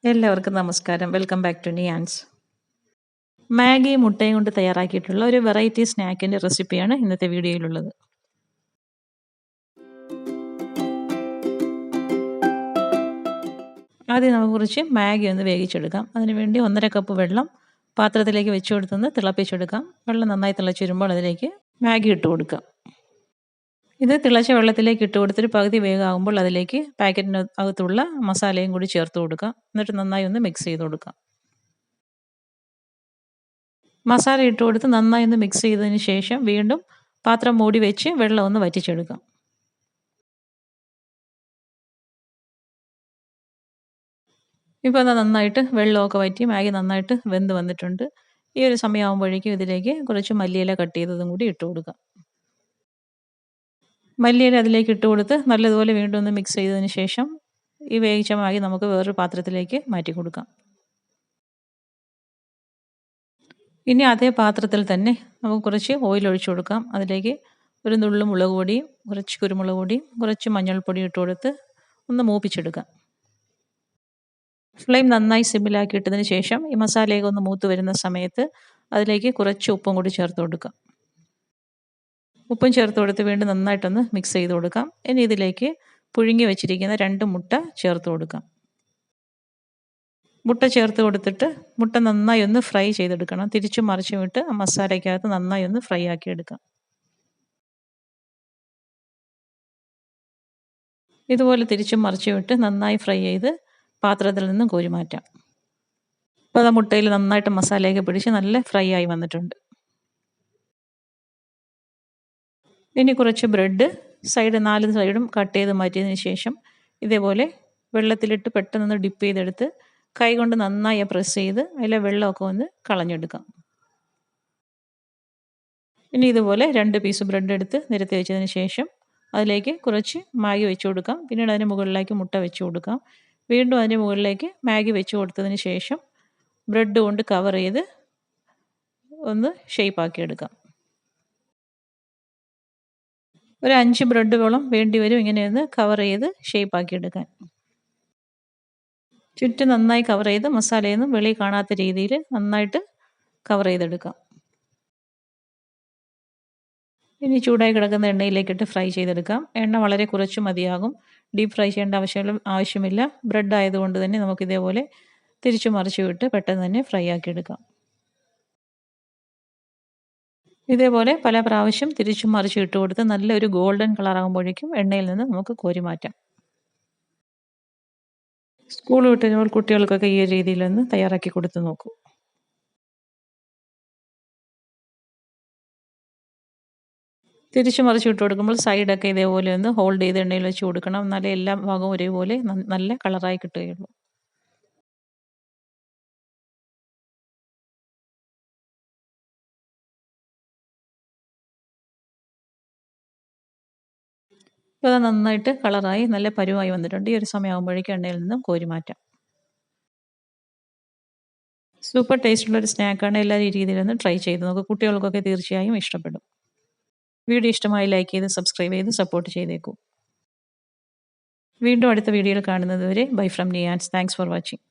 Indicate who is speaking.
Speaker 1: എല്ലാവർക്കും നമസ്കാരം. Welcome back to Niyans. Maggi മുട്ടയും കൊണ്ട് തയ്യാറാക്കിയിട്ടുള്ള ഒരു വെറൈറ്റി സ്നാക്കിൻ്റെ റെസിപ്പിയാണ് ഇന്നത്തെ വീഡിയോയിലുള്ളത്. ആദ്യം നമുക്ക് കുറച്ച് മാഗി ഒന്ന് വേവിച്ചെടുക്കാം. അതിനുവേണ്ടി 1.5 കപ്പ് വെള്ളം പാത്രത്തിലേക്ക് വെച്ച് കൊടുത്തൊന്ന് തിളപ്പിച്ചെടുക്കാം. വെള്ളം നന്നായി തിളച്ച് വരുമ്പോൾ അതിലേക്ക് മാഗി ഇട്ട് കൊടുക്കാം. ഇത് തിളച്ച വെള്ളത്തിലേക്ക് ഇട്ട് കൊടുത്തൊരു പകുതി വേഗമാകുമ്പോൾ അതിലേക്ക് പാക്കറ്റിന് അകത്തുള്ള മസാലയും കൂടി ചേർത്ത് കൊടുക്കാം. എന്നിട്ട് നന്നായി ഒന്ന് മിക്സ് ചെയ്ത് കൊടുക്കാം. മസാല ഇട്ട് കൊടുത്ത് നന്നായി ഒന്ന് മിക്സ് ചെയ്തതിന് ശേഷം വീണ്ടും പാത്രം മൂടി വെച്ച് വെള്ളം ഒന്ന് വറ്റിച്ചെടുക്കാം. ഇപ്പോൾ നന്നായിട്ട് വെള്ളമൊക്കെ വറ്റി മാഗി നന്നായിട്ട് വെന്ത് വന്നിട്ടുണ്ട്. ഈ ഒരു സമയമാകുമ്പോഴേക്കും ഇതിലേക്ക് കുറച്ച് മല്ലിയില കട്ട് ചെയ്തതും കൂടി ഇട്ട് കൊടുക്കാം. മല്ലിയില അതിലേക്ക് ഇട്ട് കൊടുത്ത് നല്ലതുപോലെ വീണ്ടും ഒന്ന് മിക്സ് ചെയ്തതിന് ശേഷം ഈ വേവിച്ച മാഗി നമുക്ക് വേറൊരു പാത്രത്തിലേക്ക് മാറ്റി കൊടുക്കാം. ഇനി അതേ പാത്രത്തിൽ തന്നെ നമുക്ക് കുറച്ച് ഓയിൽ ഒഴിച്ചു കൊടുക്കാം. അതിലേക്ക് ഒരു നുള്ളു മുളക് പൊടിയും കുറച്ച് കുരുമുളക് പൊടിയും കുറച്ച് മഞ്ഞൾപ്പൊടി ഇട്ട് കൊടുത്ത് ഒന്ന് മൂപ്പിച്ചെടുക്കാം. ഫ്ലെയിം നന്നായി സിമ്മിലാക്കി ഇട്ടതിന് ശേഷം ഈ മസാലയൊക്കെ ഒന്ന് മൂത്ത് വരുന്ന സമയത്ത് അതിലേക്ക് കുറച്ച് ഉപ്പും കൂടി ചേർത്ത് കൊടുക്കാം. ഉപ്പും ചേർത്ത് കൊടുത്ത് വീണ്ടും നന്നായിട്ടൊന്ന് മിക്സ് ചെയ്ത് കൊടുക്കാം. ഇനി ഇതിലേക്ക് പുഴുങ്ങി വെച്ചിരിക്കുന്ന 2 മുട്ട ചേർത്ത് കൊടുക്കാം. മുട്ട ചേർത്ത് കൊടുത്തിട്ട് മുട്ട നന്നായി ഒന്ന് ഫ്രൈ ചെയ്തെടുക്കണം. തിരിച്ചും മറിച്ചും ഇട്ട് ആ മസാലയ്ക്കകത്ത് നന്നായി ഒന്ന് ഫ്രൈ ആക്കി എടുക്കാം. ഇതുപോലെ തിരിച്ചും മറിച്ചും ഇട്ട് നന്നായി ഫ്രൈ ചെയ്ത് പാത്രത്തിൽ നിന്നും കോരി മാറ്റാം. അപ്പോൾ ആ മുട്ടയിൽ നന്നായിട്ട് മസാലയൊക്കെ പിടിച്ച് നല്ല ഫ്രൈ ആയി വന്നിട്ടുണ്ട്. ഇനി കുറച്ച് ബ്രെഡ് 4 സൈഡും കട്ട് ചെയ്ത് മാറ്റിയതിന് ശേഷം ഇതേപോലെ വെള്ളത്തിലിട്ട് പെട്ടെന്ന് ഡിപ്പ് ചെയ്തെടുത്ത് കൈ കൊണ്ട് നന്നായി പ്രസ് ചെയ്ത് അതിലെ വെള്ളമൊക്കെ ഒന്ന് കളഞ്ഞെടുക്കാം. ഇനി ഇതുപോലെ 2 പീസ് ബ്രെഡ് എടുത്ത് നിരത്തി വെച്ചതിന് ശേഷം അതിലേക്ക് കുറച്ച് മാഗി വെച്ച് കൊടുക്കാം. പിന്നീട് അതിന് മുകളിലേക്ക് മുട്ട വെച്ച് കൊടുക്കാം. വീണ്ടും അതിന് മുകളിലേക്ക് മാഗി വെച്ച് കൊടുത്തതിന് ശേഷം ബ്രെഡ് കൊണ്ട് കവർ ചെയ്ത് ഒന്ന് ഷേപ്പാക്കി എടുക്കാം. ഒരു 5 ബ്രെഡുകളും വേണ്ടി വരും ഇങ്ങനെയൊന്ന് കവർ ചെയ്ത് ഷേപ്പാക്കി എടുക്കാൻ. ചുറ്റും നന്നായി കവർ ചെയ്ത് മസാലയൊന്നും വെളിയിൽ കാണാത്ത രീതിയിൽ നന്നായിട്ട് കവർ ചെയ്തെടുക്കാം. ഇനി ചൂടായി കിടക്കുന്ന എണ്ണയിലേക്കിട്ട് ഫ്രൈ ചെയ്തെടുക്കാം. എണ്ണ വളരെ കുറച്ച് മതിയാകും. ഡീപ്പ് ഫ്രൈ ചെയ്യേണ്ട ആവശ്യമില്ല. ബ്രെഡ് ആയതുകൊണ്ട് തന്നെ നമുക്ക് ഇതേപോലെ തിരിച്ചു മറിച്ചു വിട്ട് പെട്ടെന്ന് തന്നെ ഫ്രൈ ആക്കി എടുക്കാം. ഇതേപോലെ പല പ്രാവശ്യം തിരിച്ചും മറിച്ച് ഇട്ട് കൊടുത്ത് നല്ലൊരു ഗോൾഡൻ കളർ ആകുമ്പോഴേക്കും എണ്ണയിൽ നിന്ന് നമുക്ക് കോരി മാറ്റാം. സ്കൂൾ വിട്ട് വരുമ്പോൾ കുട്ടികൾക്കൊക്കെ ഈ രീതിയിലൊന്ന് തയ്യാറാക്കി കൊടുത്ത് നോക്കൂ. തിരിച്ചു മറിച്ച് ഇട്ട് കൊടുക്കുമ്പോൾ സൈഡൊക്കെ ഇതേപോലെ ഒന്ന് ഹോൾഡ് ചെയ്ത് എണ്ണയിൽ വെച്ച് കൊടുക്കണം. എന്നാലേ എല്ലാ ഭാഗവും ഒരേപോലെ നല്ല കളറായി കിട്ടുകയുള്ളൂ. ഇപ്പോൾ അത് നന്നായിട്ട് കളറായി നല്ല പരുവായി വന്നിട്ടുണ്ട്. ഈ ഒരു സമയമാകുമ്പോഴേക്കും എണ്ണയിൽ നിന്നും കോരി മാറ്റാം. സൂപ്പർ ടേസ്റ്റുള്ള ഒരു സ്നാക്കാണ്. എല്ലാവരും ഈ രീതിയിലൊന്ന് ട്രൈ ചെയ്ത് നോക്കുക. കുട്ടികൾക്കൊക്കെ തീർച്ചയായും ഇഷ്ടപ്പെടും. വീഡിയോ ഇഷ്ടമായി ലൈക്ക് ചെയ്ത് സബ്സ്ക്രൈബ് ചെയ്ത് സപ്പോർട്ട് ചെയ്തേക്കൂ. വീണ്ടും അടുത്ത വീഡിയോയിൽ കാണുന്നത് വരെ bye from Niyans. Thanks for watching.